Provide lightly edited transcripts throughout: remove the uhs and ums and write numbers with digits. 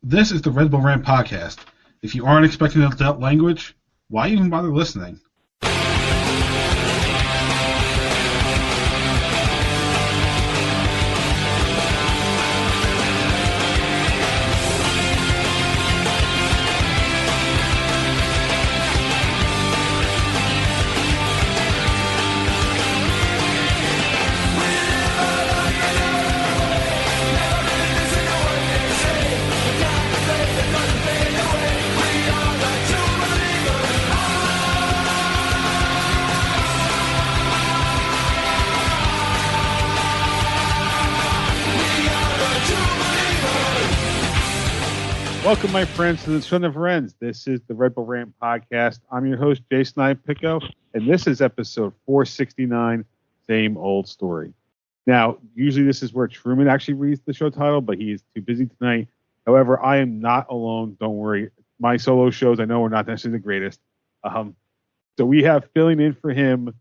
This is the Red Bull Rant podcast. If you aren't expecting adult language, why even bother listening? Welcome, my friends, to the Son of Friends. This is the Red Bull Rant podcast. I'm your host, Jason Ipico, and this is episode 469, Same Old Story. Now, usually this is where Truman actually reads the show title, but he is too busy tonight. However, I am not alone. Don't worry. My solo shows, I know, are not necessarily the greatest. So we have filling in for him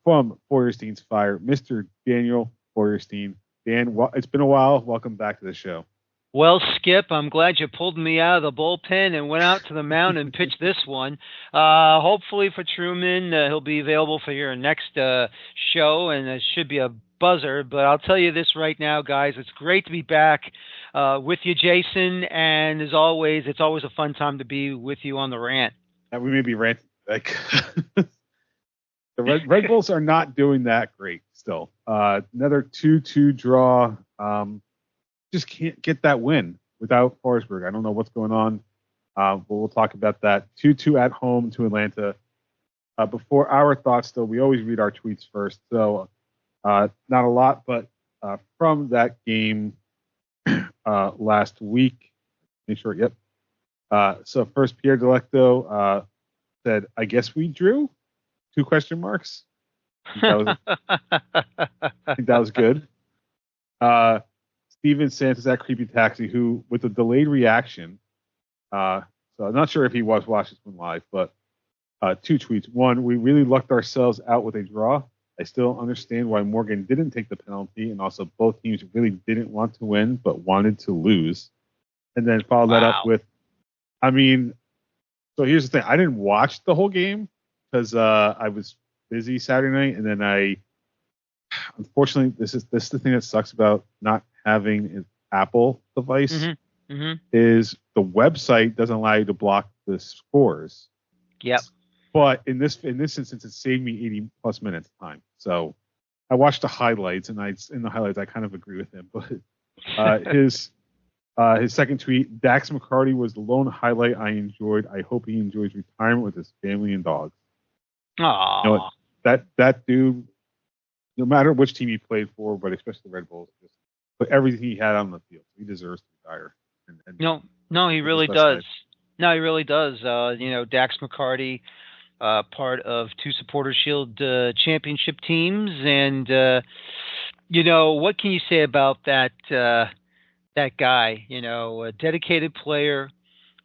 from Feuerstein's Fire, Mr. Daniel Feuerstein. Dan, it's been a while. Welcome back to the show. Well, Skip, I'm glad you pulled me out of the bullpen and went out to the mound and pitched this one. Hopefully for Truman, he'll be available for your next show, and it should be a buzzer. But I'll tell you this right now, guys. It's great to be back with you, Jason. And as always, it's always a fun time to be with you on the rant. We may be ranting. Like the Red Bulls are not doing that great still. Another 2-2 draw. Just can't get that win without Forsberg. I don't know what's going on, but we'll talk about that. 2-2 at home to Atlanta. Before our thoughts, though, we always read our tweets first. So not a lot, but from that game last week. Make sure, yep. So first, Pierre Delecto said, "I guess we drew?" 2 question marks. I think that was good. Steven Santos at Creepy Taxi, who, with a delayed reaction, so I'm not sure if he was watching this one live, but 2 tweets. 1, we really lucked ourselves out with a draw. I still understand why Morgan didn't take the penalty, and also both teams really didn't want to win, but wanted to lose. And then follow that up with, so here's the thing. I didn't watch the whole game because I was busy Saturday night, and then unfortunately, this is the thing that sucks about not having an Apple device is the website doesn't allow you to block the scores. Yep. But in this instance, it saved me 80 plus minutes time. So I watched the highlights, and in the highlights I kind of agree with him. But his second tweet: Dax McCarty was the lone highlight I enjoyed. I hope he enjoys retirement with his family and dogs. Aww. You know, that dude, no matter which team he played for, but especially the Red Bulls, just put everything he had on the field. He deserves to retire. No, he really does. No, he really does. Dax McCarty, part of 2 Supporter Shield championship teams, and what can you say about that guy? A dedicated player,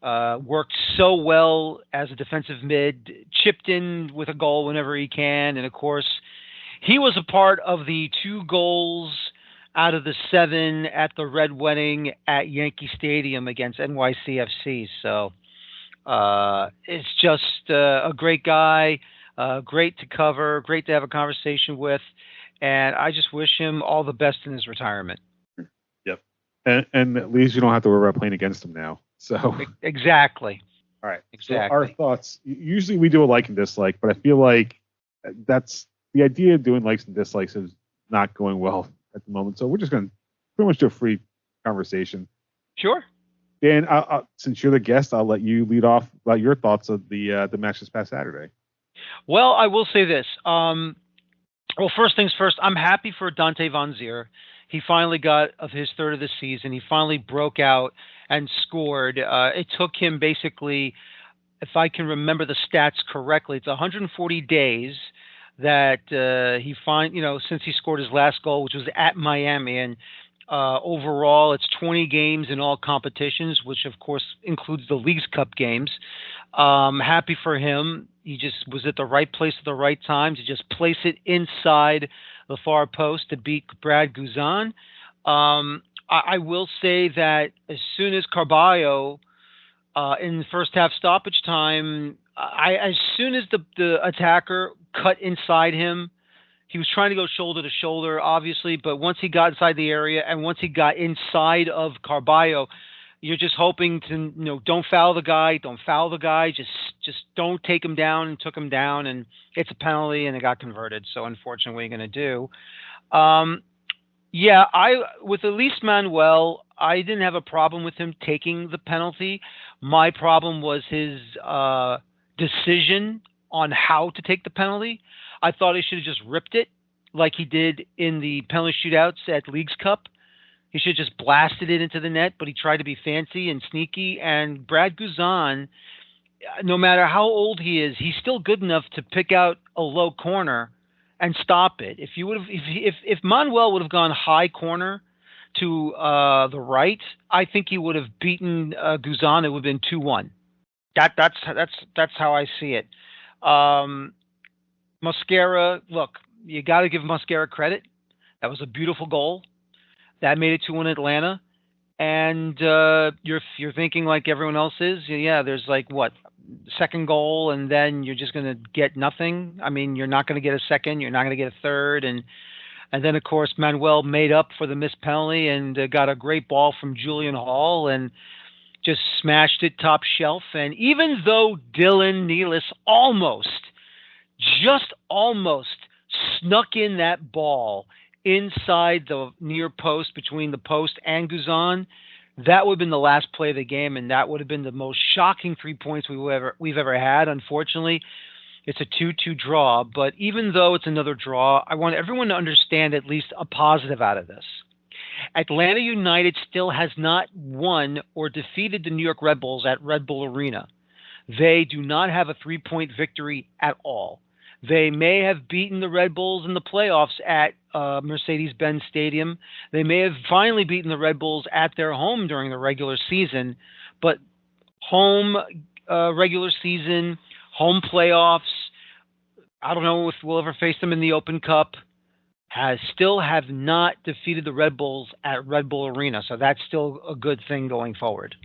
worked so well as a defensive mid, chipped in with a goal whenever he can, and of course, he was a part of the 2 goals out of the 7 at the Red Wedding at Yankee Stadium against NYCFC. So it's just a great guy, great to cover, great to have a conversation with, and I just wish him all the best in his retirement. Yep. And at least you don't have to worry about playing against him now. So Exactly. All right. Exactly. So our thoughts. Usually we do a like and dislike, but I feel like that's the idea of doing likes and dislikes is not going well at the moment. So we're just going to pretty much do a free conversation. Sure. Dan, since you're the guest, I'll let you lead off about your thoughts of the match this past Saturday. Well, I will say this. First things first, I'm happy for Dante Von Zier. He finally got of his 3rd of the season. He finally broke out and scored. It took him basically, if I can remember the stats correctly, it's 140 days that since he scored his last goal, which was at Miami, and overall it's 20 games in all competitions, which of course includes the Leagues Cup games. Happy for him. He just was at the right place at the right time to just place it inside the far post to beat Brad Guzan. I will say that as soon as Carballo in the first half stoppage time, as soon as the attacker cut inside him, he was trying to go shoulder to shoulder, obviously, but once he got inside the area and once he got inside of Carballo, you're just hoping to, don't foul the guy, just don't take him down, and took him down, and it's a penalty, and it got converted. So unfortunately, what are you going to do? Yeah, with Elise Manuel, I didn't have a problem with him taking the penalty. My problem was his decision on how to take the penalty. I thought he should have just ripped it like he did in the penalty shootouts at Leagues Cup. He should have just blasted it into the net, but he tried to be fancy and sneaky. And Brad Guzan, no matter how old he is, he's still good enough to pick out a low corner and stop it. If Manuel would have gone high corner to the right, I think he would have beaten Guzan. It would have been 2-1. That's how I see it. Mosquera, look, you got to give Mosquera credit. That was a beautiful goal. That made it 2-1 Atlanta. And you're thinking like everyone else is. Yeah, there's like what, second goal, and then you're just going to get nothing. I mean, you're not going to get a second. You're not going to get a third. And then, of course, Manuel made up for the missed penalty and got a great ball from Julian Hall and just smashed it top shelf. And even though Dylan Nealis just almost snuck in that ball inside the near post between the post and Guzan, that would have been the last play of the game, and that would have been the most shocking 3 points we've ever had. Unfortunately, it's a 2-2 draw, but even though it's another draw, I want everyone to understand at least a positive out of this. Atlanta United still has not won or defeated the New York Red Bulls at Red Bull Arena. They do not have a 3-point victory at all. They may have beaten the Red Bulls in the playoffs at Mercedes-Benz Stadium. They may have finally beaten the Red Bulls at their home during the regular season, but home regular season, home playoffs, I don't know if we'll ever face them in the Open Cup, still have not defeated the Red Bulls at Red Bull Arena. So that's still a good thing going forward.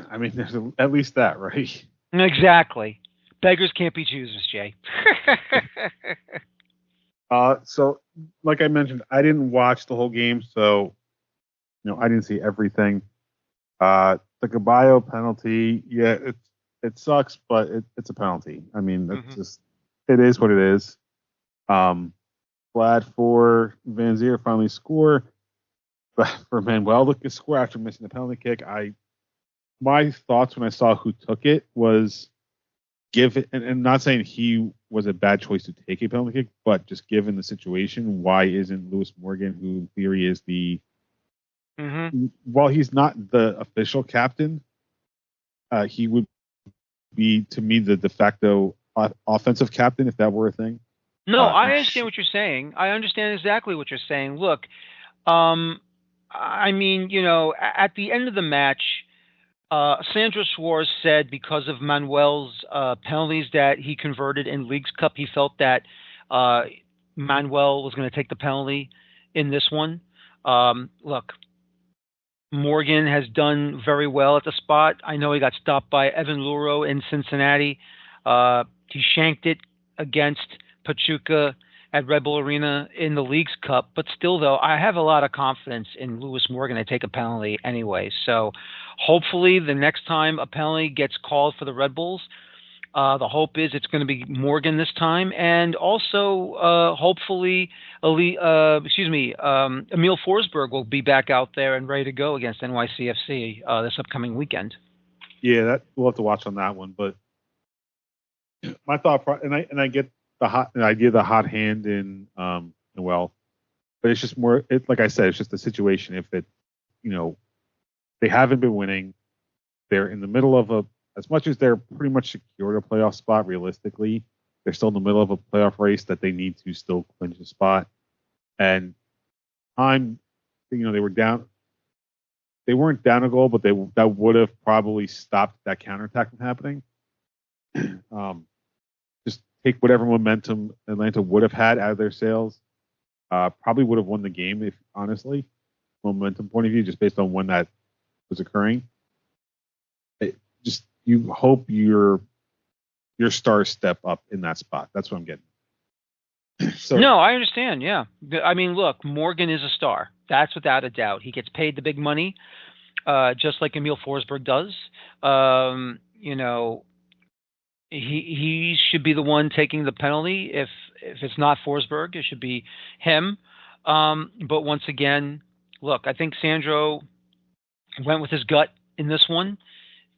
I mean, there's at least that, right? Exactly. Beggars can't be choosers, Jay. So, like I mentioned, I didn't watch the whole game, so I didn't see everything. The Caballo penalty, yeah, it sucks, but it's a penalty. I mean, it's just, it is what it is. Glad for Van Zier finally score, but for Manuel to score after missing the penalty kick, my thoughts when I saw who took it was give it, and not saying he was a bad choice to take a penalty kick, but just given the situation, why isn't Lewis Morgan, who in theory is while he's not the official captain, he would be, to me, the de facto offensive captain if that were a thing. No, I understand what you're saying. I understand exactly what you're saying. Look, I mean, at the end of the match, Sandro Schwarz said because of Manuel's penalties that he converted in Leagues Cup, he felt that Manuel was going to take the penalty in this one. Look, Morgan has done very well at the spot. I know he got stopped by Evan Luro in Cincinnati. He shanked it against Pachuca at Red Bull Arena in the Leagues Cup. But still, though, I have a lot of confidence in Lewis Morgan to take a penalty anyway. So hopefully the next time a penalty gets called for the Red Bulls, the hope is it's going to be Morgan this time. And also, hopefully, Emil Forsberg will be back out there and ready to go against NYCFC this upcoming weekend. Yeah, we'll have to watch on that one. But my thought, and I get the idea of the hot hand in Noel, but it's just more. Like I said, it's just a situation. If it, they haven't been winning, they're in the middle of as much as they're pretty much secured a playoff spot. Realistically, they're still in the middle of a playoff race that they need to still clinch a spot. And they were down. They weren't down a goal, but that would have probably stopped that counterattack from happening. Just take whatever momentum Atlanta would have had out of their sails. Probably would have won the game, if honestly. momentum point of view, just based on when that was occurring. You hope your stars step up in that spot. That's what I'm getting. So, no, I understand. Yeah. I mean, look, Morgan is a star. That's without a doubt. He gets paid the big money, just like Emil Forsberg does. He should be the one taking the penalty. If it's not Forsberg, it should be him. But once again, look, I think Sandro went with his gut in this one.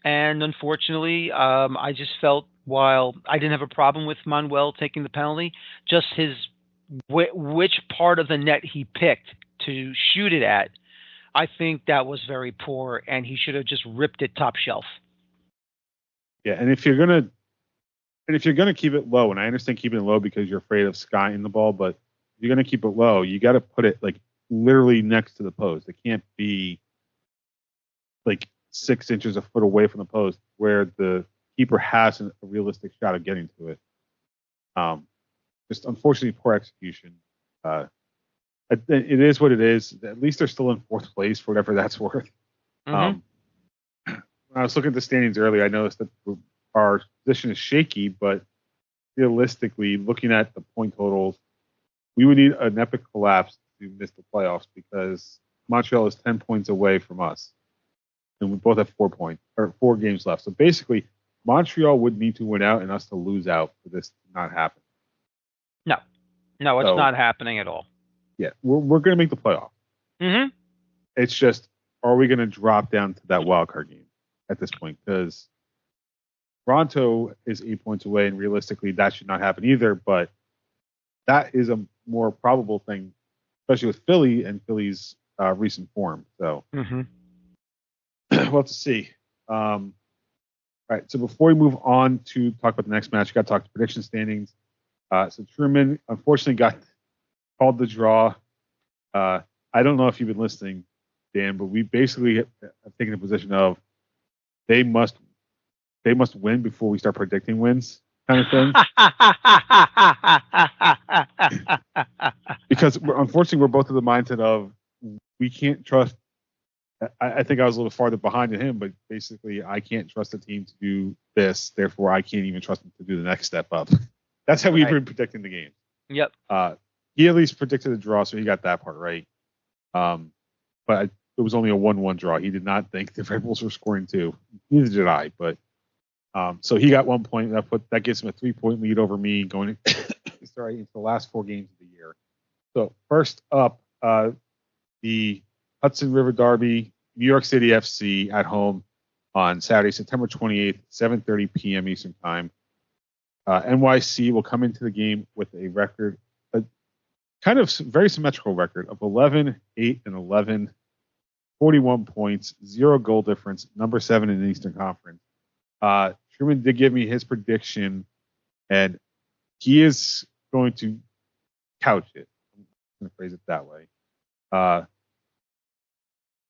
And unfortunately, I just felt while I didn't have a problem with Manuel taking the penalty, just his which part of the net he picked to shoot it at, I think that was very poor, and he should have just ripped it top shelf. Yeah, and if you're gonna keep it low, and I understand keeping it low because you're afraid of skying the ball, but if you're gonna keep it low, you got to put it like literally next to the post. It can't be like 6 inches, a foot away from the post where the keeper has a realistic shot of getting to it. Just unfortunately poor execution. It is what it is. At least they're still in 4th place for whatever that's worth. Mm-hmm. When I was looking at the standings earlier, I noticed that our position is shaky, but realistically, looking at the point totals, we would need an epic collapse to miss the playoffs because Montreal is 10 points away from us. And we both have 4 games left. So basically, Montreal would need to win out and us to lose out for this to not happen. No, it's not happening at all. Yeah, we're going to make the playoff. Mm-hmm. It's just, are we going to drop down to that wild card game at this point? Because Toronto is 8 points away, and realistically, that should not happen either. But that is a more probable thing, especially with Philly and Philly's recent form. So. Mm-hmm. We'll have to see. All right, so before we move on to talk about the next match, we got to talk to prediction standings. So Truman unfortunately got called the draw. I don't know if you've been listening, Dan, but we basically have taken a position of they must win before we start predicting wins, kind of thing. Because unfortunately, we're both of the mindset of we can't trust. I think I was a little farther behind than him, but basically I can't trust the team to do this. Therefore, I can't even trust them to do the next step up. That's how we've been predicting the game. Yep. He at least predicted a draw, so he got that part right. But it was only a 1-1 draw. He did not think the Red Bulls were scoring 2. Neither did I. But so he got 1 point. That gives him a 3-point lead over me going into the last 4 games of the year. So first up, the Hudson River Derby, New York City FC at home on Saturday, September 28th, 7:30 p.m. Eastern Time. NYC will come into the game with a record, a kind of very symmetrical record of 11, 8, and 11, 41 points, 0 goal difference, number 7 in the Eastern Conference. Truman did give me his prediction, and he is going to couch it. I'm going to phrase it that way. Of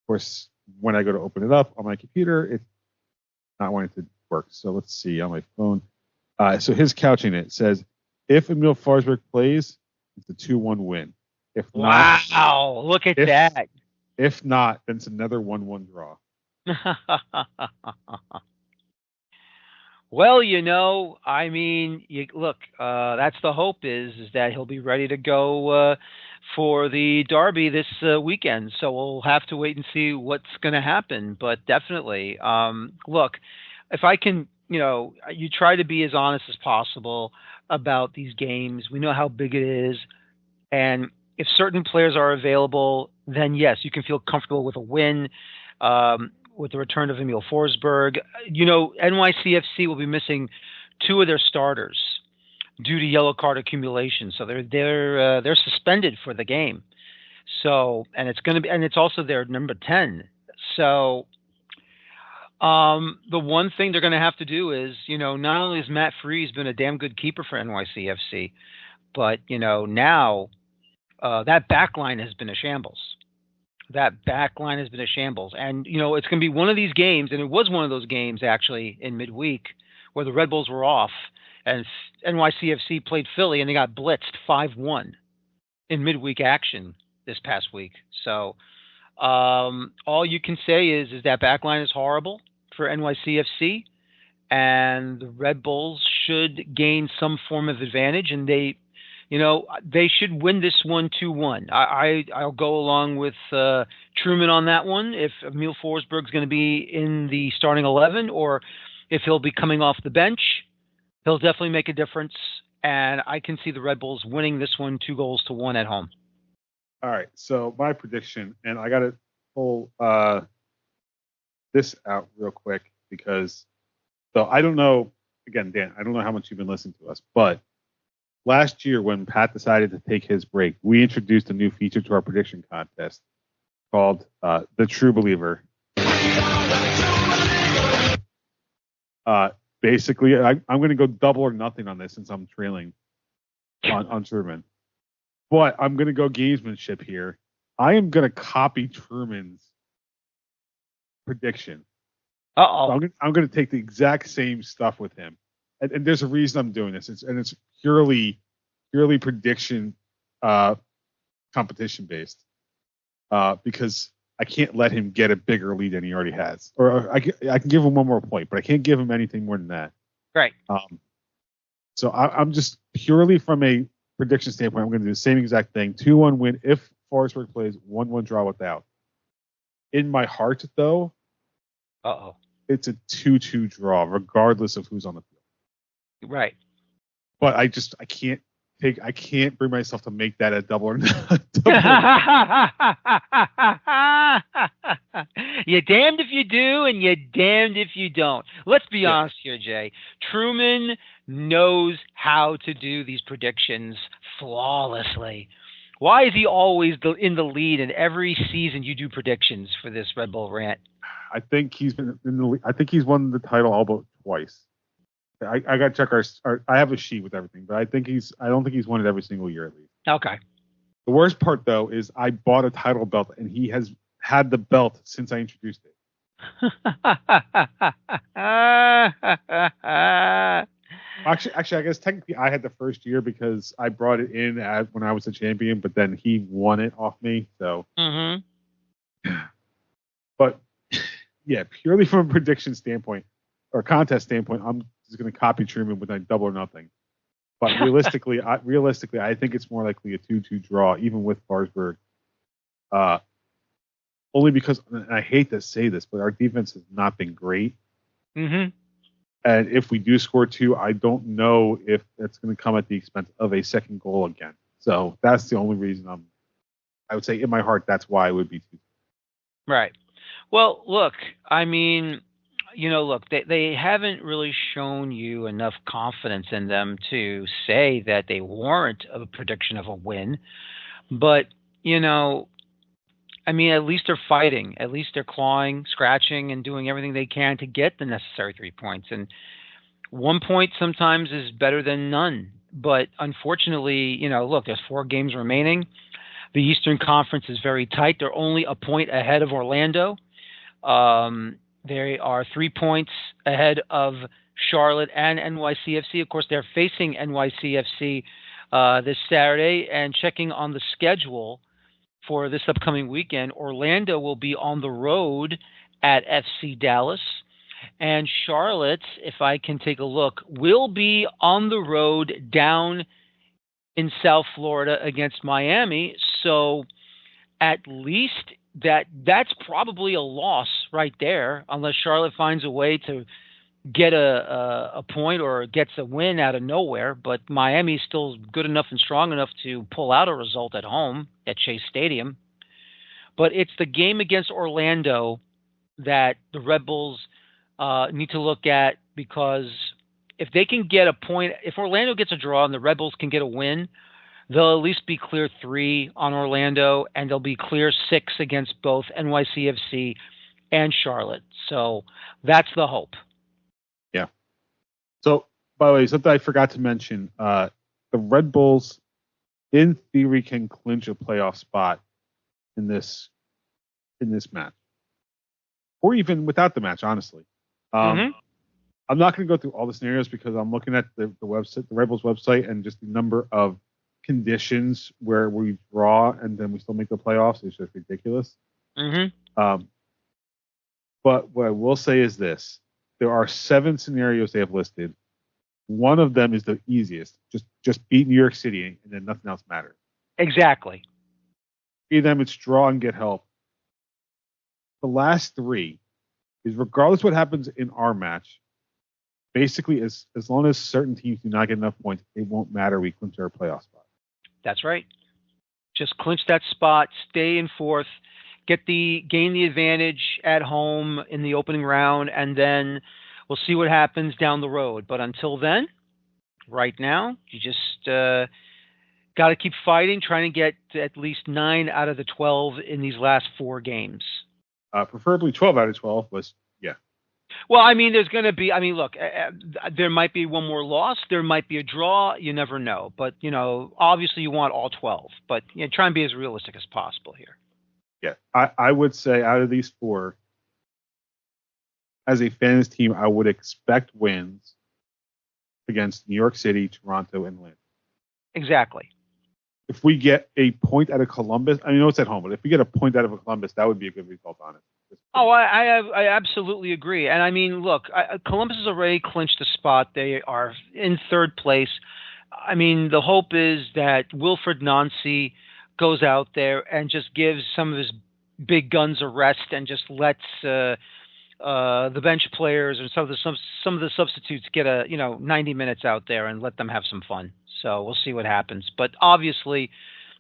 course, when I go to open it up on my computer, it's not wanting to work. So let's see on my phone. So his couching it says, if Emil Forsberg plays, it's a 2-1 win. If not, wow, look at that. If not, then it's another 1-1 draw. Well, I mean, look, that's the hope is that he'll be ready to go for the Derby this weekend. So we'll have to wait and see what's going to happen. But definitely, look, if I can, you try to be as honest as possible about these games. We know how big it is. And if certain players are available, then yes, you can feel comfortable with a win. With the return of Emil Forsberg, NYCFC will be missing 2 of their starters due to yellow card accumulation, so they're suspended for the game. So, and it's also their number 10. So, the one thing they're going to have to do is, not only has Matt Freese been a damn good keeper for NYCFC, but now that back line has been a shambles. That back line has been a shambles. And, it's going to be one of these games, and it was one of those games, actually, in midweek, where the Red Bulls were off, and NYCFC played Philly, and they got blitzed 5-1 in midweek action this past week. So, All you can say is that backline is horrible for NYCFC, and the Red Bulls should gain some form of advantage, and they should win this one 2-1. I'll go along with Truman on that one. If Emil Forsberg's going to be in the starting 11, or if he'll be coming off the bench, he'll definitely make a difference. And I can see the Red Bulls winning this one 2-1 at home. All right, so my prediction, and I got to pull this out real quick because, so I don't know, again, Dan, I don't know how much you've been listening to us, but last year when Pat decided to take his break, we introduced a new feature to our prediction contest called The True Believer. Basically, I'm going to go double or nothing on this since I'm trailing on Truman. But I'm going to go gamesmanship here. I am going to copy Truman's prediction. Uh-oh. So I'm going to take the exact same stuff with him. And there's a reason I'm doing this. It's purely prediction competition based. Because I can't let him get a bigger lead than he already has. Or I can give him one more point, but I can't give him anything more than that. Right. So I'm just purely from a prediction standpoint, I'm going to do the same exact thing. 2-1 win if Forsberg plays, 1-1 draw without. In my heart, though, it's a 2-2 draw, regardless of who's on the field. Right. But I can't bring myself to make that a double or not. You're damned if you do, and you're damned if you don't. Let's be honest here, Jay. Truman knows how to do these predictions flawlessly. Why is he always in the lead in every season you do predictions for this Red Bull Rant? I think he's been in the. I think he's won the title all but twice. I got to check our. I have a sheet with everything, but I don't think he's won it every single year at least. Okay. The worst part though is I bought a title belt and he has had the belt since I introduced it. Actually, I guess technically I had the first year because I brought it in when I was a champion, but then he won it off me. So. Mm-hmm. But yeah, purely from a prediction standpoint or contest standpoint, I'm just going to copy Truman with a double or nothing. But realistically, I think it's more likely a 2-2 draw, even with Forsberg. Only because, and I hate to say this, but our defense has not been great. Mm-hmm. And if we do score 2, I don't know if that's going to come at the expense of a second goal again. So that's the only reason I would say in my heart, that's why it would be 2. Right. Well, look, I mean, they haven't really shown you enough confidence in them to say that they warrant a prediction of a win. But, I mean, at least they're fighting. At least they're clawing, scratching, and doing everything they can to get the necessary 3 points. And 1 point sometimes is better than none. But unfortunately, look, there's 4 games remaining. The Eastern Conference is very tight. They're only a point ahead of Orlando. They are 3 points ahead of Charlotte and NYCFC. Of course, they're facing NYCFC this Saturday. And checking on the schedule for this upcoming weekend, Orlando will be on the road at FC Dallas. And Charlotte, if I can take a look, will be on the road down in South Florida against Miami. So at least that's probably a loss right there, unless Charlotte finds a way to get a point or gets a win out of nowhere. But Miami's still good enough and strong enough to pull out a result at home at Chase Stadium. But it's the game against Orlando that the Red Bulls need to look at, because if they can get a point, if Orlando gets a draw and the Red Bulls can get a win, they'll at least be clear 3 on Orlando, and they'll be clear 6 against both NYCFC and Charlotte. So that's the hope. Yeah. So, by the way, something I forgot to mention, the Red Bulls, in theory, can clinch a playoff spot in this match, or even without the match, honestly. I'm not going to go through all the scenarios because I'm looking at the website, the Red Bulls website, and just the number of conditions where we draw and then we still make the playoffs is just ridiculous. But what I will say is this. There are 7 scenarios they have listed. One of them is the easiest. Just beat New York City, and then nothing else matters. Exactly. 3 of them, it's draw and get help. The last 3 is regardless what happens in our match, basically as long as certain teams do not get enough points, it won't matter. We clinch our playoff spot. That's right. Just clinch that spot, stay in 4th, gain the advantage at home in the opening round, and then we'll see what happens down the road. But until then, right now, you just got to keep fighting, trying to get at least 9 out of the 12 in these last 4 games. Preferably 12 out of 12 was, yeah. Well, I mean, there's going to be, look, there might be one more loss. There might be a draw. You never know. But, obviously you want all 12. But try and be as realistic as possible here. Yeah, I would say out of these 4, as a fans team, I would expect wins against New York City, Toronto, and Atlanta. Exactly. If we get a point out of Columbus, I know it's at home, but if we get a point out of Columbus, that would be a good result on it. Oh, I absolutely agree. And look, Columbus has already clinched a spot. They are in 3rd place. The hope is that Wilfred Nancy goes out there and just gives some of his big guns a rest and just lets the bench players and some of the substitutes get 90 minutes out there and let them have some fun. So we'll see what happens. But obviously,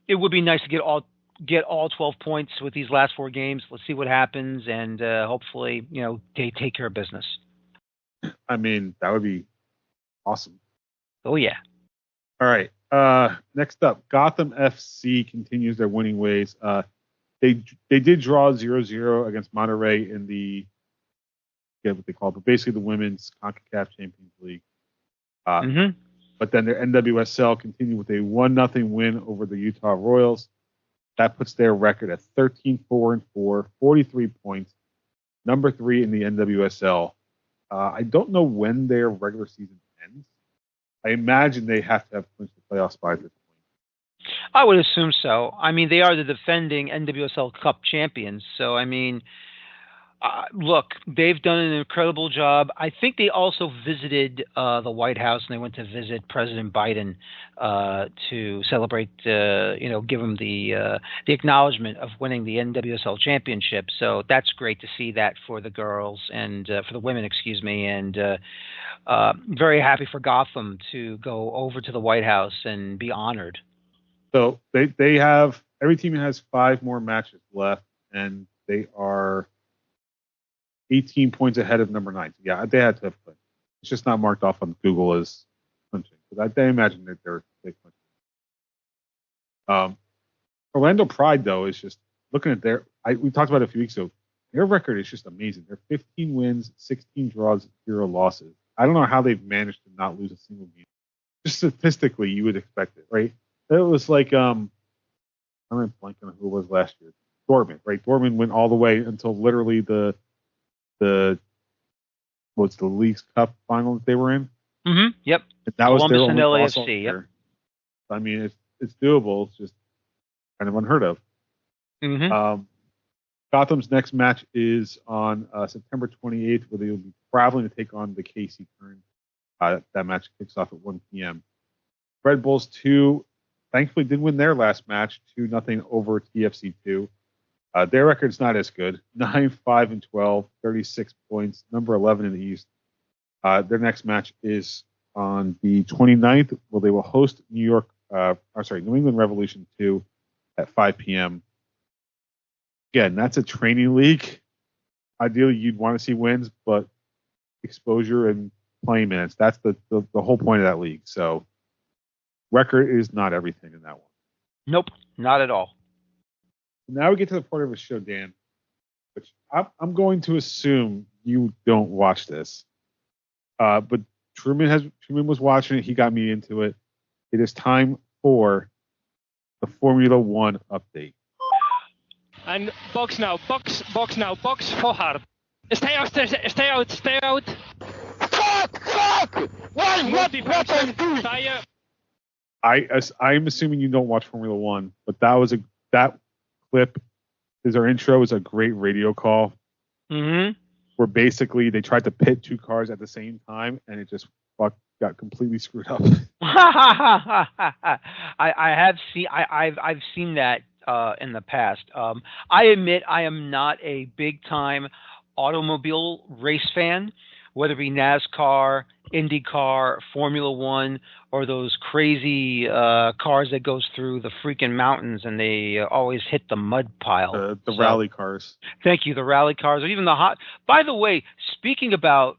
it would be nice to get all 12 points with these last 4 games. Let's see what happens, and hopefully, they take care of business. That would be awesome. Oh yeah. All right. Next up, Gotham FC continues their winning ways. They did draw 0-0 against Monterrey in the what they call it, but basically the women's CONCACAF Champions League. But then their NWSL continued with a 1-0 win over the Utah Royals. That puts their record at 13-4-4, 43 points, number 3 in the NWSL. I don't know when their regular season ends. I imagine they have to have clinched the playoff spot at this point. I would assume so. They are the defending NWSL Cup champions. So, look, they've done an incredible job. I think they also visited the White House, and they went to visit President Biden to celebrate, give him the acknowledgement of winning the NWSL championship. So that's great to see that for the girls and for the women, and very happy for Gotham to go over to the White House and be honored. So they have, every team has 5 more matches left, and they are 18 points ahead of number 9. Yeah, they had to have clinched. It's just not marked off on Google as clinching. But I imagine that they clinched. Orlando Pride, though, is just looking at we talked about it a few weeks ago. Their record is just amazing. They're 15 wins, 16 draws, 0 losses. I don't know how they've managed to not lose a single game. Just statistically, you would expect it, right? It was like, I'm blanking on who it was last year. Dortmund, right? Dortmund went all the way until literally the League's Cup final that they were in. Yep. That was their only loss. Yep. It's doable. It's just kind of unheard of. Gotham's next match is on September 28th, where they will be traveling to take on the KC Kern. That match kicks off at 1 p.m. Red Bulls 2 thankfully did win their last match, 2-0 over TFC 2. Their record's not as good. 9-5-12, 36 points, number 11 in the East. Their next match is on the 29th, where they will host New England Revolution 2 at 5 p.m. Again, that's a training league. Ideally, you'd want to see wins, but exposure and playing minutes, that's the whole point of that league. So record is not everything in that one. Nope, not at all. Now we get to the part of the show, Dan, which I'm going to assume you don't watch this. But Truman was watching it. He got me into it. It is time for the Formula One update. And box now, box for hard. Stay out. Fuck! What? I'm assuming you don't watch Formula One, but that clip our intro is a great radio call. Mm-hmm. Where basically they tried to pit two cars at the same time, and it just got completely screwed up. I've seen that in the past. I admit I am not a big time automobile race fan, whether it be NASCAR, IndyCar, Formula One, or those crazy cars that goes through the freaking mountains and they always hit the mud pile. The rally cars. Thank you, the rally cars, or even the hot. By the way, speaking about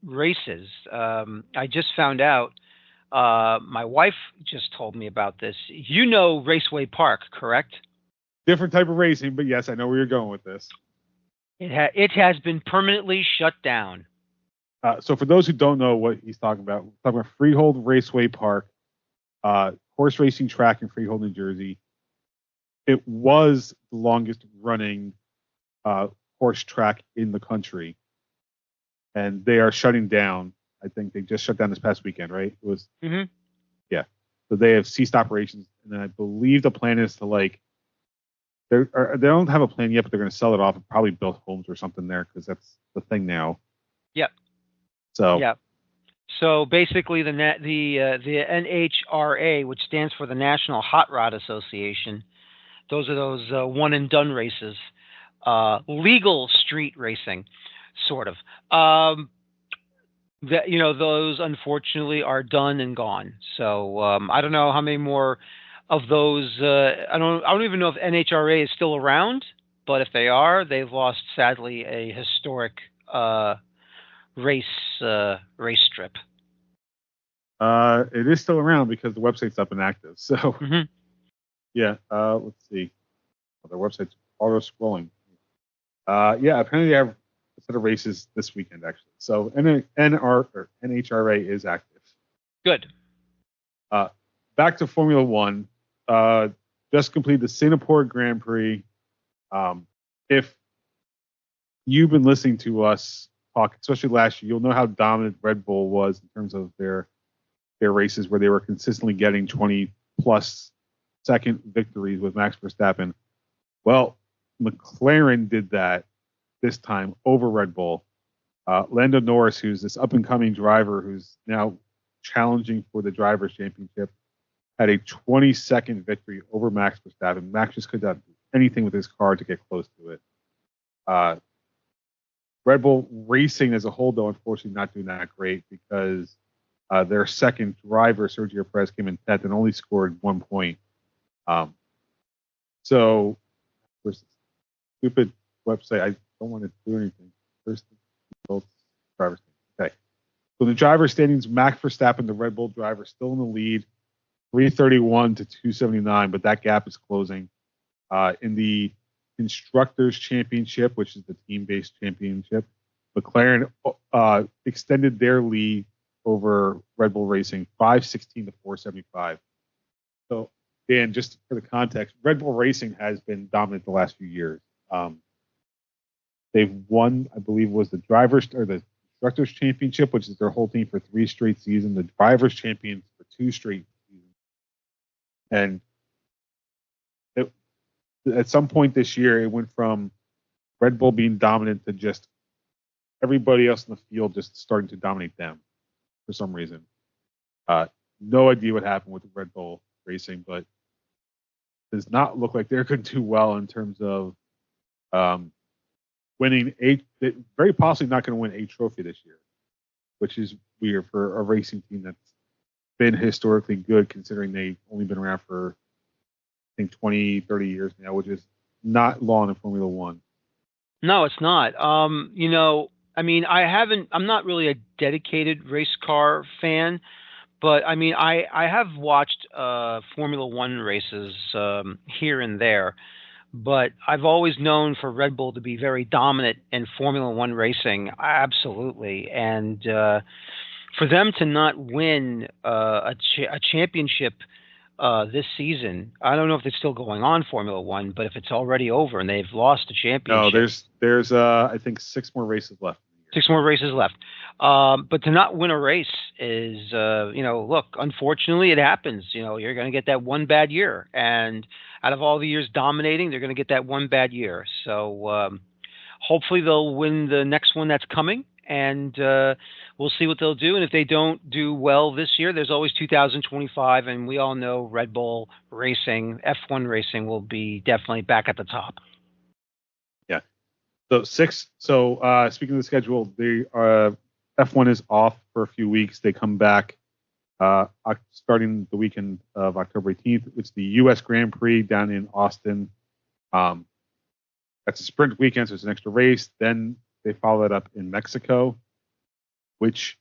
races, I just found out. My wife just told me about this. You know Raceway Park, correct? Different type of racing, but yes, I know where you're going with this. It has been permanently shut down. So for those who don't know what he's talking about, we're talking about Freehold Raceway Park, horse racing track in Freehold, New Jersey. It was the longest running horse track in the country, and they are shutting down. I think they just shut down this past weekend, right? It was, yeah. So they have ceased operations, and then I believe the plan is to they don't have a plan yet, but they're going to sell it off and probably build homes or something there because that's the thing now. Yep. So. Yep. So basically, the NHRA, which stands for the National Hot Rod Association, those are those one and done races, legal street racing, sort of. Those unfortunately are done and gone. So I don't know how many more of those. I don't even know if NHRA is still around, but if they are, they've lost sadly a historic race strip. It is still around because the website's up and active. So yeah, let's see. Their website's auto scrolling. Yeah, apparently they have a set of races this weekend actually. So NHRA is active. Good. Back to Formula One. Just completed the Singapore Grand Prix. If you've been listening to us talk, especially last year, you'll know how dominant Red Bull was in terms of their races where they were consistently getting 20-plus second victories with Max Verstappen. Well, McLaren did that this time over Red Bull. Lando Norris, who's this up-and-coming driver who's now challenging for the Drivers' Championship, had a 20-second victory over Max Verstappen. Max just could not do anything with his car to get close to it. Red Bull Racing as a whole, though, unfortunately not doing that great because their second driver, Sergio Perez, came in 10th and only scored 1 point. So, there's this stupid website. I don't want to do anything. First, drivers. Okay. So the driver standings, Max Verstappen, the Red Bull driver, still in the lead, 331 to 279, but that gap is closing. In the Constructors' Championship, which is the team-based championship, McLaren extended their lead over Red Bull Racing, 516 to 475. So, Dan, just for the context, Red Bull Racing has been dominant the last few years. They've won, I believe, was the Constructors' Championship, which is their whole team for 3 straight seasons, the Drivers' Champions for 2 straight seasons. And at some point this year, it went from Red Bull being dominant to just everybody else in the field just starting to dominate them for some reason. No idea what happened with Red Bull Racing, but it does not look like they're going to do well in terms of winning very possibly not going to win a trophy this year, which is weird for a racing team that's been historically good considering they've only been around for, I think, 20, 30 years now, which is not long in Formula One. No, it's not. I'm not really a dedicated race car fan, but I mean, I have watched Formula One races here and there. But I've always known for Red Bull to be very dominant in Formula One racing, absolutely. And for them to not win a championship this season, I don't know if it's still going on Formula One, but if it's already over and they've lost the championship. No, there's I think 6 more races left. 6 more races left. But to not win a race is, look, unfortunately it happens. You're going to get that one bad year. And out of all the years dominating, they're going to get that one bad year. So hopefully they'll win the next one that's coming. And we'll see what they'll do. And if they don't do well this year, there's always 2025. And we all know Red Bull racing, F1 racing will be definitely back at the top. Yeah. So speaking of the schedule, the F1 is off for a few weeks. They come back starting the weekend of October 18th. It's the U.S. Grand Prix down in Austin. That's a sprint weekend, so it's an extra race. Then they follow it up in Mexico, which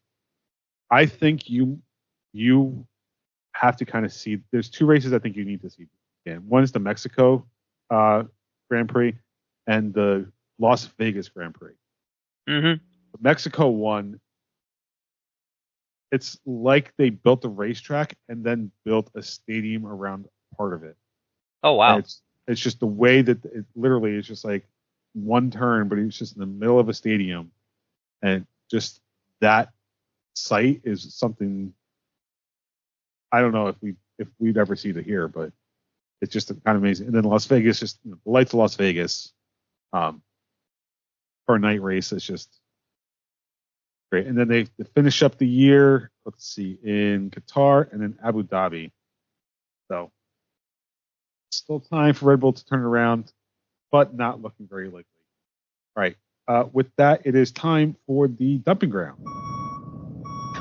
I think you have to kind of see. There's 2 races I think you need to see. And one is the Mexico Grand Prix and the Las Vegas Grand Prix. Mm-hmm. The Mexico one, it's like they built the racetrack and then built a stadium around part of it. Oh, wow. And it's just the way that it literally is just like one turn, but it's just in the middle of a stadium. And just that site is something I don't know if we'd ever see it here, but it's just kind of amazing. And then Las Vegas, just the lights of Las Vegas for a night race, it's just great. And then they finish up the year, let's see, in Qatar and then Abu Dhabi. So still time for Red Bull to turn it around, but not looking very likely. All right. With that, it is time for the dumping ground.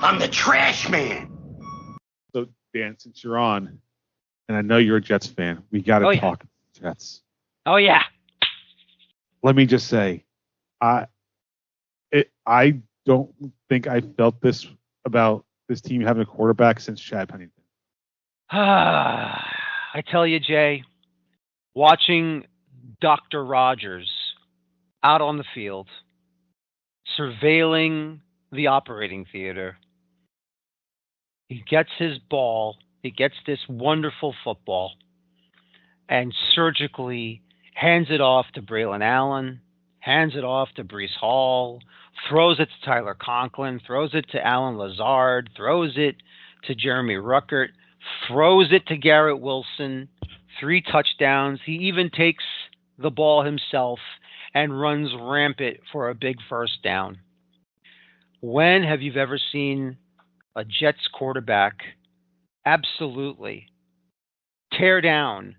I'm the trash man. So, Dan, since you're on, and I know you're a Jets fan, we got to talk Jets. Oh, yeah. Let me just say, I don't think I felt this about this team having a quarterback since Chad Pennington. I tell you, Jay, watching Dr. Rogers out on the field, surveilling the operating theater, he gets his ball, he gets this wonderful football, and surgically hands it off to Braylon Allen, hands it off to Breece Hall, throws it to Tyler Conklin, throws it to Alan Lazard, throws it to Jeremy Ruckert, throws it to Garrett Wilson, 3 touchdowns. He even takes the ball himself and runs rampant for a big first down. When have you ever seen a Jets quarterback absolutely tear down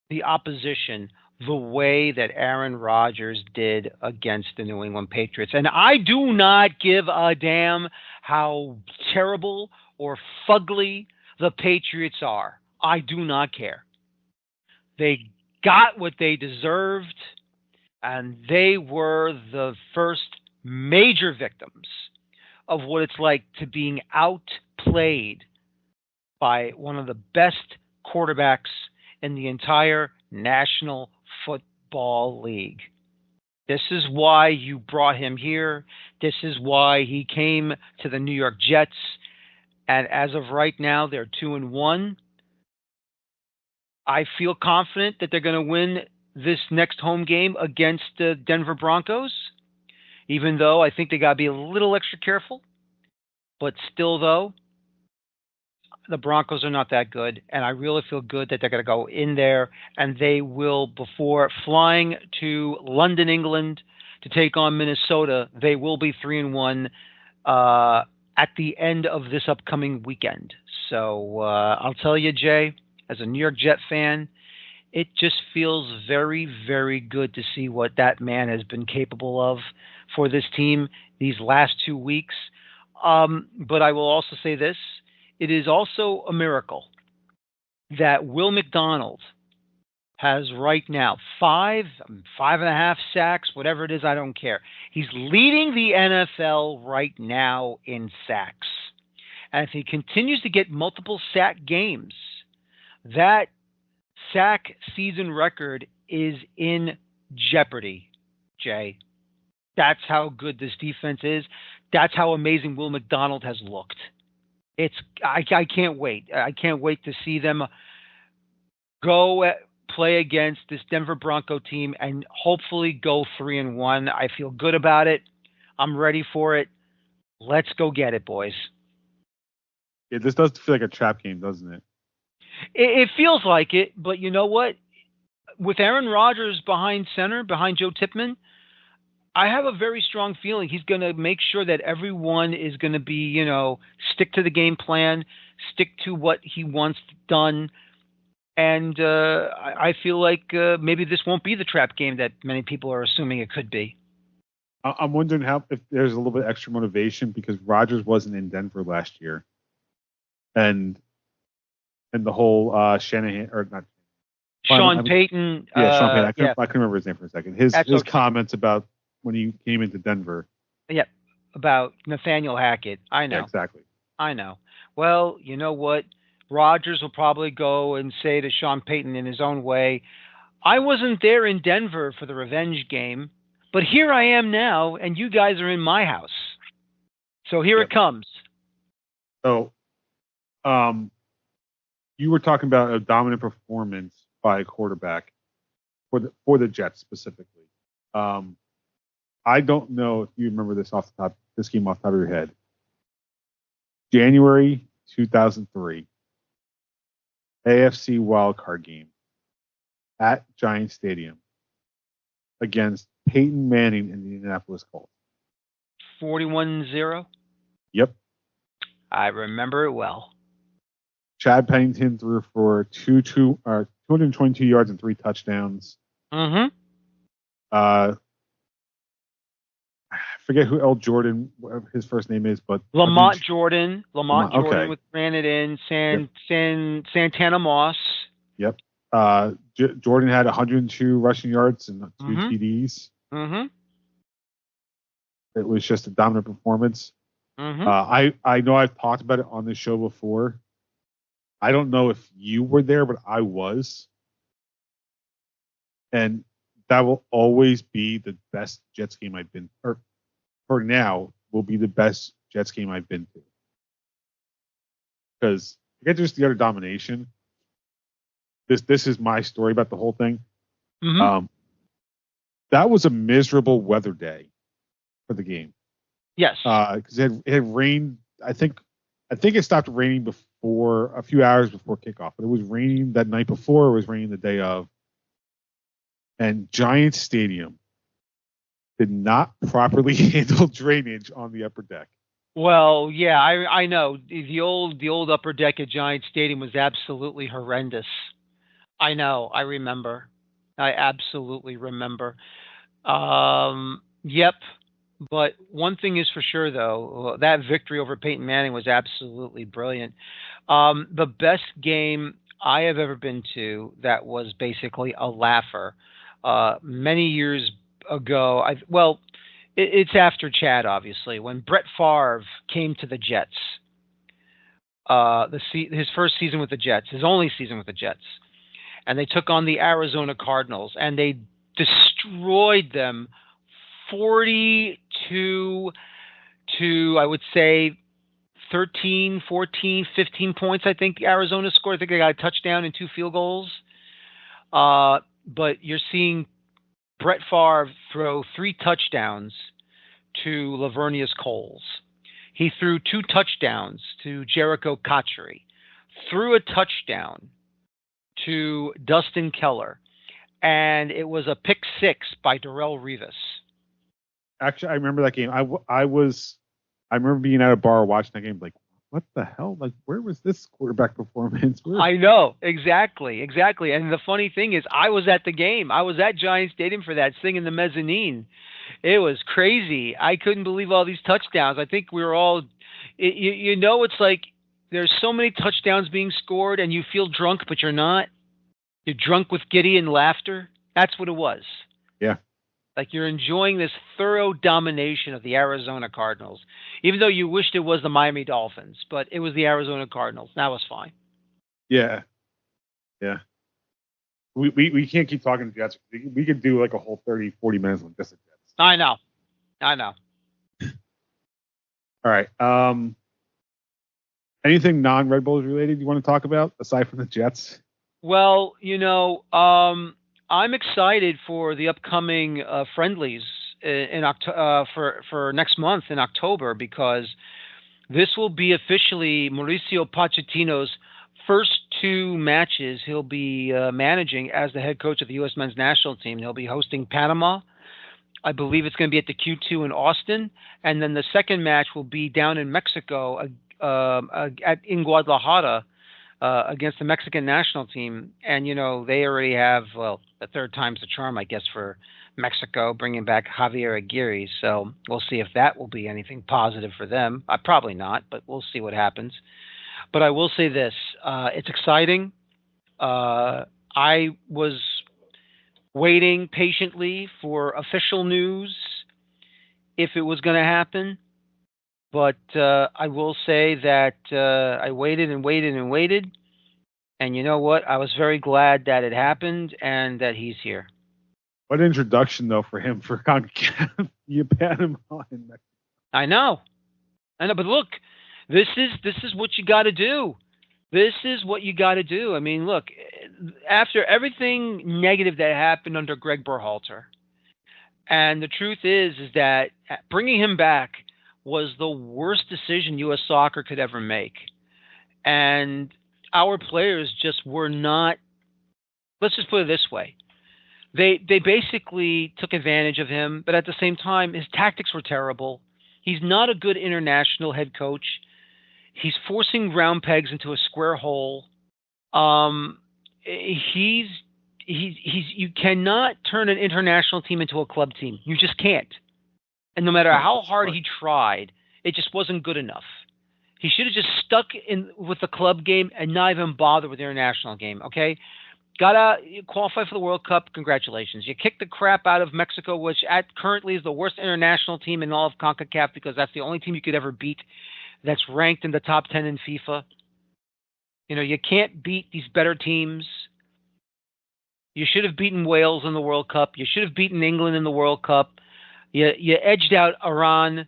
the opposition the way that Aaron Rodgers did against the New England Patriots? And I do not give a damn how terrible or fugly the Patriots are. I do not care. They got what they deserved, and they were the first major victims of what it's like to being outplayed by one of the best quarterbacks in the entire National Football League. This is why you brought him here. This is why he came to the New York Jets. And as of right now, they're 2-1. I feel confident that they're going to win this next home game against the Denver Broncos, even though I think they got to be a little extra careful. But still, though, the Broncos are not that good, and I really feel good that they're going to go in there, and they will, before flying to London, England, to take on Minnesota, they will be 3-1 at the end of this upcoming weekend. So I'll tell you, Jay, as a New York Jet fan, it just feels very, very good to see what that man has been capable of for this team these last 2 weeks. But I will also say this. It is also a miracle that Will McDonald has right now 5.5 sacks, whatever it is, I don't care. He's leading the NFL right now in sacks. And if he continues to get multiple sack games, that sack season record is in jeopardy, Jay. That's how good this defense is. That's how amazing Will McDonald has looked. I can't wait. I can't wait to see them go play against this Denver Bronco team and hopefully go 3-1. I feel good about it. I'm ready for it. Let's go get it, boys. Yeah, this does feel like a trap game, doesn't it? It feels like it, but you know what? With Aaron Rodgers behind center, behind Joe Tipman, I have a very strong feeling he's going to make sure that everyone is going to be, stick to the game plan, stick to what he wants done. And I feel like maybe this won't be the trap game that many people are assuming it could be. I'm wondering if there's a little bit extra motivation because Rodgers wasn't in Denver last year, and the whole Shanahan or not Sean Payton. Sean Payton. I couldn't remember his name for a second. His okay. comments about when he came into Denver. Yep, about Nathaniel Hackett. I know. Yeah, exactly. I know. Well, you know what? Rodgers will probably go and say to Sean Payton in his own way, I wasn't there in Denver for the revenge game, but here I am now, and you guys are in my house. So here it comes. So, you were talking about a dominant performance by a quarterback for the Jets specifically. I don't know if you remember this game off the top of your head. January 2003, AFC wildcard game at Giant Stadium against Peyton Manning and the Indianapolis Colts. 41-0? Yep. I remember it well. Chad Pennington threw for 222 yards and 3 touchdowns. Mm-hmm. I forget who L. Jordan, whatever his first name is, but Lamont Jordan. Lamont Jordan okay. ran it in. Santana Moss. Yep. Jordan had 102 rushing yards and 2 TDs. Mm-hmm. It was just a dominant performance. Mm-hmm. I know I've talked about it on this show before. I don't know if you were there, but I was. And that will always be the best Jets game I've been, or for now, will be the best Jets game I've been to. Because forget just the other domination. This is my story about the whole thing. Mm-hmm. That was a miserable weather day for the game. Yes. Because it had rained. I think it stopped raining a few hours before kickoff, but it was raining that night before. It was raining the day of. And Giant Stadium did not properly handle drainage on the upper deck. Well, yeah, I know. The old upper deck at Giant Stadium was absolutely horrendous. I know. I remember. I absolutely remember. Yep. But one thing is for sure, though, that victory over Peyton Manning was absolutely brilliant. The best game I have ever been to that was basically a laugher. Many years ago, it's after Chad, obviously, when Brett Favre came to the Jets. His first season with the Jets, his only season with the Jets, and they took on the Arizona Cardinals, and they destroyed them 42 to, I would say, 13, 14, 15 points. I think Arizona scored. I think they got a touchdown and 2 field goals. But you're seeing Brett Favre throw 3 touchdowns to Lavernius Coles. He threw 2 touchdowns to Jericho Cotchery, threw a touchdown to Dustin Keller, and it was a pick 6 by Darrelle Revis. Actually, I remember that game. I remember being at a bar watching that game, like, what the hell? Like, where was this quarterback performance? I know, exactly. And the funny thing is, I was at the game. I was at Giant Stadium for that, singing the mezzanine. It was crazy. I couldn't believe all these touchdowns. I think we were all, it's like there's so many touchdowns being scored, and you feel drunk, but you're not. You're drunk with giddy and laughter. That's what it was. Yeah. Like you're enjoying this thorough domination of the Arizona Cardinals, even though you wished it was the Miami Dolphins, but it was the Arizona Cardinals. That was fine. Yeah. We can't keep talking to Jets. We could do like a whole 30, 40 minutes on just the Jets. I know. All right. Anything non-Red Bulls related you want to talk about aside from the Jets? Well, I'm excited for the upcoming friendlies for next month in October, because this will be officially Mauricio Pochettino's first 2 matches he'll be managing as the head coach of the U.S. men's national team. He'll be hosting Panama. I believe it's going to be at the Q2 in Austin, and then the second match will be down in Mexico in Guadalajara against the Mexican national team. And they already have the third time's the charm, I guess, for Mexico, bringing back Javier Aguirre. So we'll see if that will be anything positive for them. Probably not, but we'll see what happens. But I will say this: it's exciting. I was waiting patiently for official news if it was going to happen. But I will say that I waited and waited and waited. And you know what? I was very glad that it happened and that he's here. What introduction, though, for him for CONCACAF. You Panama and Mexico. I know. But look, this is what you got to do. This is what you got to do. I mean, look, after everything negative that happened under Greg Berhalter, and the truth is that bringing him back was the worst decision U.S. soccer could ever make. And our players just were not, let's just put it this way. They basically took advantage of him, but at the same time, his tactics were terrible. He's not a good international head coach. He's forcing round pegs into a square hole. You cannot turn an international team into a club team. You just can't. And no matter how hard he tried, it just wasn't good enough. He should have just stuck in with the club game and not even bother with the international game, okay? Gotta qualify for the World Cup. Congratulations. You kicked the crap out of Mexico, which currently is the worst international team in all of CONCACAF, because that's the only team you could ever beat that's ranked in the top 10 in FIFA. You can't beat these better teams. You should have beaten Wales in the World Cup. You should have beaten England in the World Cup. You edged out Iran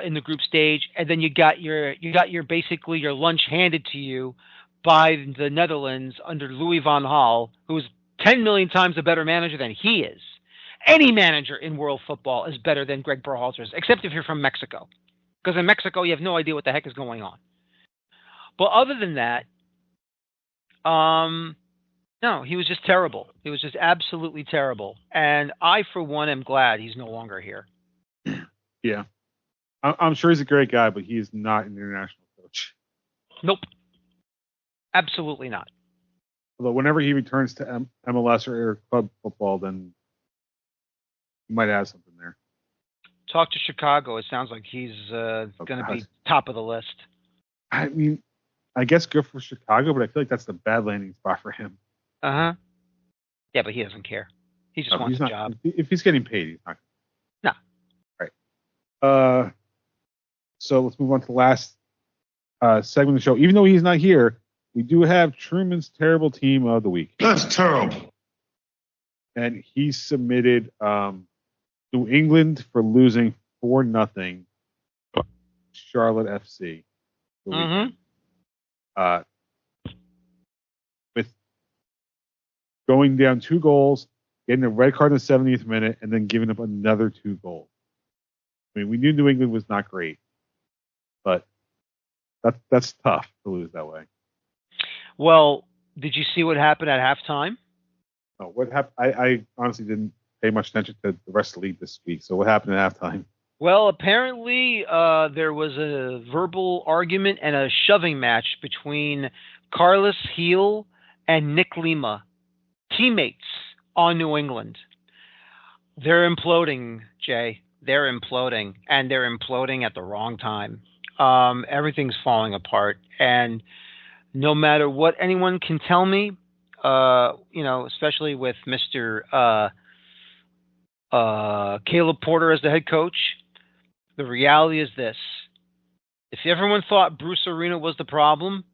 in the group stage, and then you got your basically your lunch handed to you by the Netherlands under Louis van Gaal, who is 10 million times a better manager than he is. Any manager in world football is better than Greg Berhalter's, except if you're from Mexico. Because in Mexico, you have no idea what the heck is going on. But other than that, no, he was just terrible. He was just absolutely terrible. And I, for one, am glad he's no longer here. Yeah. I'm sure he's a great guy, but he is not an international coach. Nope. Absolutely not. Although whenever he returns to MLS or club football, then he might have something there. Talk to Chicago. It sounds like he's going to be top of the list. I mean, I guess good for Chicago, but I feel like that's the bad landing spot for him. Uh-huh. Yeah, but he doesn't care. He just wants a job. If he's getting paid, he's not. No. Right. So let's move on to the last segment of the show. Even though he's not here, we do have Truman's terrible team of the week. That's terrible. And he submitted New England for losing 4-0 Charlotte FC. Mm-hmm. With going down 2 goals, getting a red card in the 70th minute, and then giving up another 2 goals. I mean, we knew New England was not great, but that's tough to lose that way. Well, did you see what happened at halftime? No, what happened? I honestly didn't pay much attention to the rest of the league this week. So what happened at halftime? Well, apparently there was a verbal argument and a shoving match between Carlos Heel and Nick Lima, teammates on New England. They're imploding, Jay. They're imploding, and they're imploding at the wrong time. Everything's falling apart, and no matter what anyone can tell me, especially with Mr. Caleb Porter as the head coach, the reality is this. If everyone thought Bruce Arena was the problem,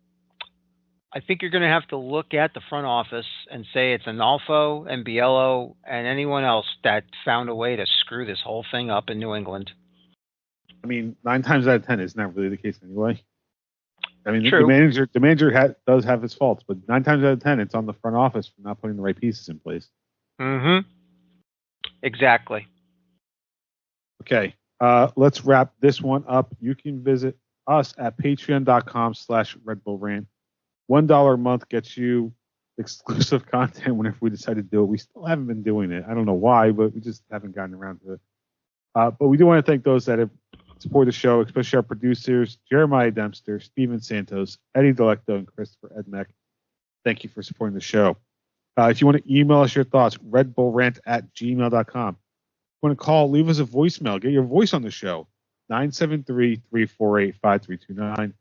I think you're going to have to look at the front office and say it's Analfo and Biello and anyone else that found a way to screw this whole thing up in New England. I mean, 9 times out of 10 isn't that really the case anyway? I mean, True. the manager does have his faults, but 9 times out of 10, it's on the front office for not putting the right pieces in place. Mm-hmm. Exactly. Okay. Let's wrap this one up. You can visit us at patreon.com/Red Bull Rant. $1 a month gets you exclusive content whenever we decide to do it. We still haven't been doing it. I don't know why, but we just haven't gotten around to it. But we do want to thank those that have supported the show, especially our producers, Jeremiah Dempster, Steven Santos, Eddie Delecto, and Christopher Edmeck. Thank you for supporting the show. If you want to email us your thoughts, redbullrant@gmail.com. If you want to call, leave us a voicemail. Get your voice on the show. 973-348-5329.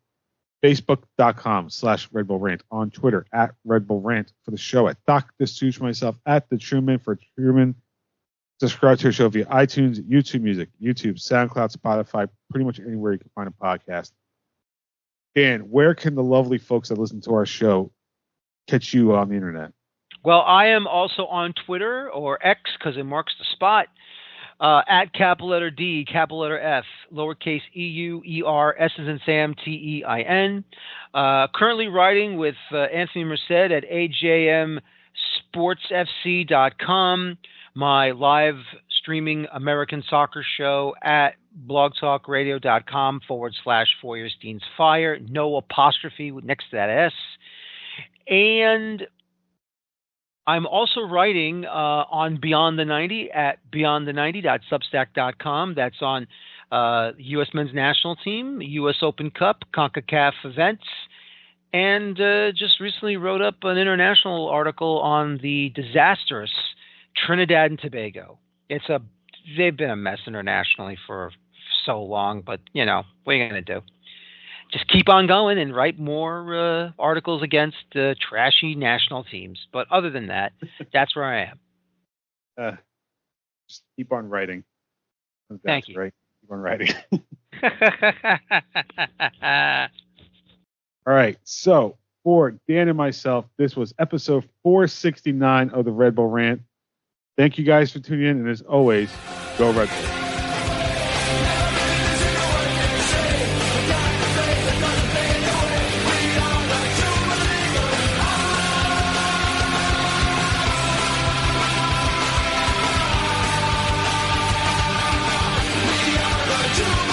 Facebook.com/Red Bull Rant. On Twitter @Red Bull Rant. For the show at Dr. Sush, myself at the Truman for Truman. Subscribe to our show via iTunes, YouTube Music, YouTube, SoundCloud, Spotify, pretty much anywhere you can find a podcast. Dan, where can the lovely folks that listen to our show catch you on the internet? Well, I am also on Twitter, or X, because it marks the spot, at capital letter D, capital letter F, lowercase EUER, S as in Sam, TEIN. Currently writing with Anthony Merced at AJMSportsFC.com. My live streaming American soccer show at blogtalkradio.com/Feuerstein's Fire. No apostrophe next to that S. And I'm also writing on Beyond the 90 at beyondthe90.substack.com. That's on U.S. Men's National Team, U.S. Open Cup, CONCACAF events, and just recently wrote up an international article on the disastrous Trinidad and Tobago. They've been a mess internationally for so long, but what are you going to do? Just keep on going and write more articles against trashy national teams. But other than that, that's where I am. Just keep on writing. Thank you. Right. Keep on writing. All right. So for Dan and myself, this was episode 469 of the Red Bull Rant. Thank you guys for tuning in. And as always, go Red Bull. Two